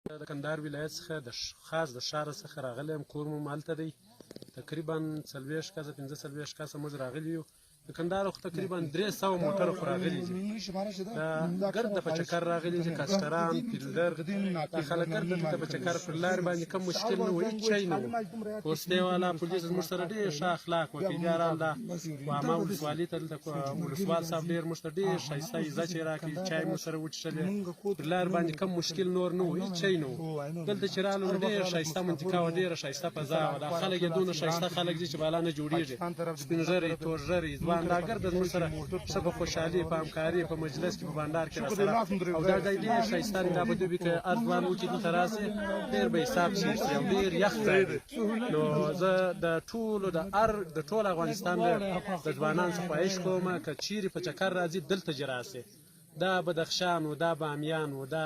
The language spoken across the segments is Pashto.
د کندهار ولایت څخه خاص د ښار څخه راغلی یم. کور مو هلته دی. تقریبا 40 کسه 45 کسه موږ راغلي یو. د کندهار خو تقریبا 300 موټر خو راغلي دي. دا ګرد په چکر راغلي دي، کاسټران، پیلډر، دا خلک ګرد دلته په چکر پر لارې باندې کوم مشکل نه و، هېڅ شی نه و. پوستې والا پولیس زموږ سره ډېر ښه اخلاق وکړي. بیا راغله واما ولسوالي ته، دلته ولسوال صاحب ډېر موږ ته ډېر ښایسته عزت یې راکړي، چای مو سره وڅښلې. پر لار باندې کوم مشکل نور نه و، هېڅ شی نه و. دلته چې رالو ډېر ښایسته منطقه وه، ډېره ښایسته فضا وه. دا خلک یې دونه ښایسته خلک دي چې بالا نه جوړېږي، سپین ږیري، تور ږیري، ځوان، دا ګرد زموږ سره ښه په خوشحالي، په همکاري، په مجلس کې، په بانډار کې راسره. او دا ځای ډېر ښایسته دی. دا به دوی که هر ځوان وکړي دلته راسي، ډېر به حساب شي او ډېر یخ ځای دی. نو زه د ټول افغانستان د ځوانانو څخه خواهش کوم که چیرې په چکر راځي دلته دې راسي. دا بدخشان و، دا بامیان و، دا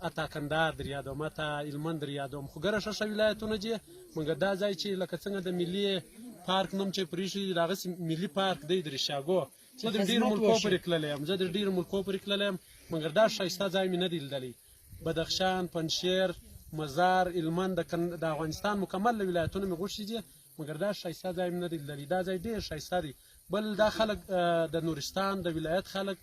حتی کندهار در یادوم، حتی هلمند در یادوم، خو ګره ښه ښه ولایتونه دي. مګر دا ځای چې لکه څنګه د ملي پارک نوم چې پرېښی دی، د هغسې ملي پارک دی د ریشاګو. زه د ډېرو ملکو پورې تللی یم، مګر دا ښایسته ځای مې نه دی لیدلی. بدخشان، پنجشیر، مزار، هلمند، د افغانستان مکمل ولایتونه مې غوښتي دي، مګر دا ښایسته ځای مې نه دی لیدلی. دا ځای ډېر ښایسته دی. بل دا خلک د نورستان د ولایت خلک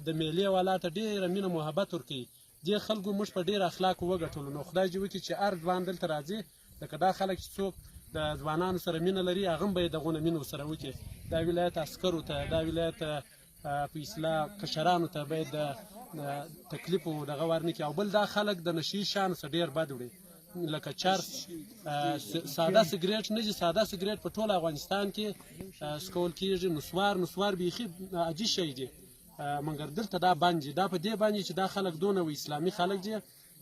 د میلې والا ته ډېره مینه محبت ورکوي. دې خلکو موږ په ډېر اخلاقو وګټلو. نو خدای دې وکړي چې هر ځوان دلته راځي، لکه دا خلک چې څوک د ځوانانو سره مینه لري، هغه هم به یې دغونه مینه ورسره وکړي. دا ولایت عسکرو ته، دا ولایت په اصطلاح کشرانو ته باید د تکلیف و دغه ورنه کړي. او بل دا خلک د نشي شیانو څخه ډېر بد وړي، لکه چرس، ساده سګرېټ نه دي. ساده سګرېټ په ټول افغانستان کې څکول کېږي. نسوار بیخي عجیب شی دی، مګر دلته دا بند دي. دا په دې باندې چې دا خلک دونه اسلامي خلک دي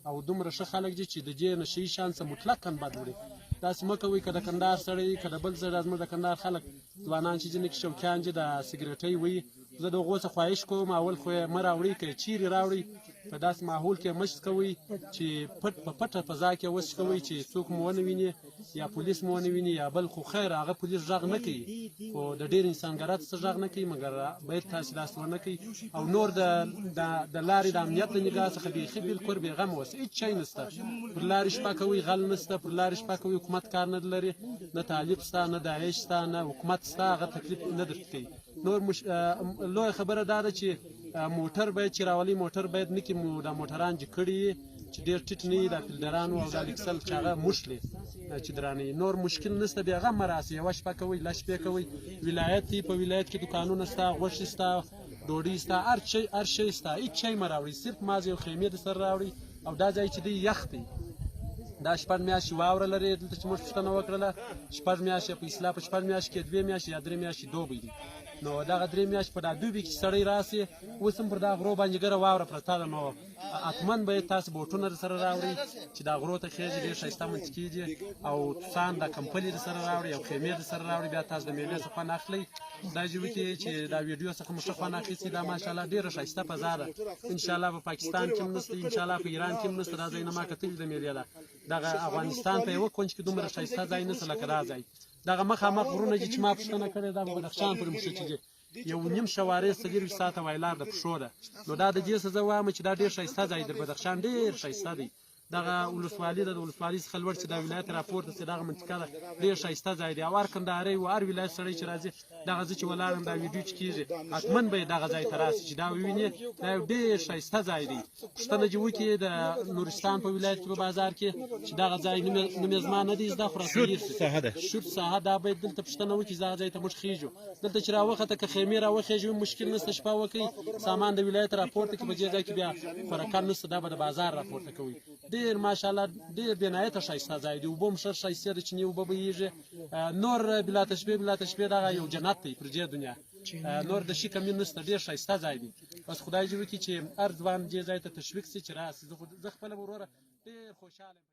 او دومره ښه خلک دي چې د دې نشي شیان څخه مطلقاً بد وړي. داسې مه کوئ که د کندهار سړی، که د بل ځای زموږ د کندهار خلک ځوانان چې ځینې کې شوقیان دي د سګرېټۍ وي، زه د هغو څخه خواهش کوم اول خو یې مه راوړئ. که یې چیرې راوړئ په داسې ماحول کې مه څکوئ چې په پټه فضا کې وڅکوئ چې څوک مو ونه ویني، یا پولیس مو ونه ویني یا بل. خو خیر هغه پولیس غږ نه کوي، خو د ډېر انسانګرا څه غږ نه کوي، مګر باید تاسې داسې ونه کوئ. او نور د لارې د امنیت د نګاه څخه بیخي بلکل بېغمه اوسئ. هېڅ شی نشته. پر لارې شپه کوئ، غل نشته. پر لارې شپه کوئ، حکومت کار نه لري، نه طالب شته، نه داعش شته، نه حکومت شته، هغه تکلیف نه درته کوي. نور لویه خبره دا ده چې موټر باید چې راولي، موټر باید نه کړي دا موټران چې کړي چې ډېر ټیټ نه وي، دا فیلډرانو او دا لیکسل چې هغه موښلي چې درانه وي. نور مشکل نشته. بېغمه راسئ، یوه شپه کوئ، لس شپې کوئ. ولایت دی، په ولایت کې دوکانونه شته، غوښې شته، ډوډۍ شته، هر شی شته. هېڅ شی مه راوړئ، صرف مازې یو خیمې د سره راوړئ. او دا ځای چې دی یخ دی، دا 6 میاشتې واوره لري دلته چې موږ پوښتنه وکړله. 6 میاشتې په اصطلاح په 6 میاشتې کې 2 میاشتې یا 3 میاشتې دوبی دی. نو دغه 3 میاشتې په دا دوبي کې سړی راسي، اوس هم پر دا غرو باندې ګره واوره پرته ده. نو حتما باید تاسو بوټونه سره راوړئ چې دا غرو ته خېږي. ډېر ښایسته منطقې دي. او توسان دا کمپلې سره راوړئ او خیمې سره راوړئ. بیا تاسو د میلې څخه خوند اخلئ. دا چې وکړي چې دا ویډیو څخه مو ښه خوند اخیستي. دا ماشاءالله ډېره ښایسته فضا ده. انشاءالله په پاکستان کې هم نشته، انشاءالله په ایران کې هم نشته. دا ځایونه ما کتلي د میلې ده. دغه افغانستان په یوه کونج کې دومره ښایسته ځای نشته لکه دا ځای. دغه مخامخ غرونه دي چې ما پوښتنه کړې، دا په بدخشان پورې مښتي دي. 1.5 شوارع 40 ساعته وایلار د پښو ده. نو دا د دې څه زه وایم چې دا ډېر ښایسته ځای دی. بدخشان ډېر ښایسته دی. دغه ولسوالي ده، د ولسوالۍ څخه لوړ چې دا ولایت راپورته سي، دغه منطقه ده، ډېر ښایسته ځای دی. او هر کندهاری و هر ولایت سړی چې راځي، دغه زه چې ولاړ یم دا ویډیو چې کېږي، حتما به یې دغه ځای ته راسي چې دا وویني. دا یو ډېر ښایسته ځای دی. پوښتنه دې وکړي د نورستان په ولایت کې په بازار کې چې دغه ځای نوم یې زما نه دی زده، خو راته شوت ساحه. دا باید دلته پوښتنه وکړي چې دغه ځای ته موږ خېږو. دلته چې راوخته که خیمې راوخېږي مشکل نشته، شپه وکړئ، سامان د ولایت راپورته کړي. په دې ځای کې بیا خوراکان نشته، دا به د بازار راپورته کوئ. ډېر ماشاءالله ډېر بېنهایته ښایسته ځای دی. اوبه هم ښه ښایستې ده، چینې اوبه بهېږي. نور بلا تشبیه دغه یو جنت دی پر دې دنیا. نور د شي کمی نشته. ډېر ښایسته ځای دی. بس خدای دې وکړي چې هر ځوان دې ځای ته تشویق شي چې راسي. زه خپله وروره ډېر خوشحاله یم.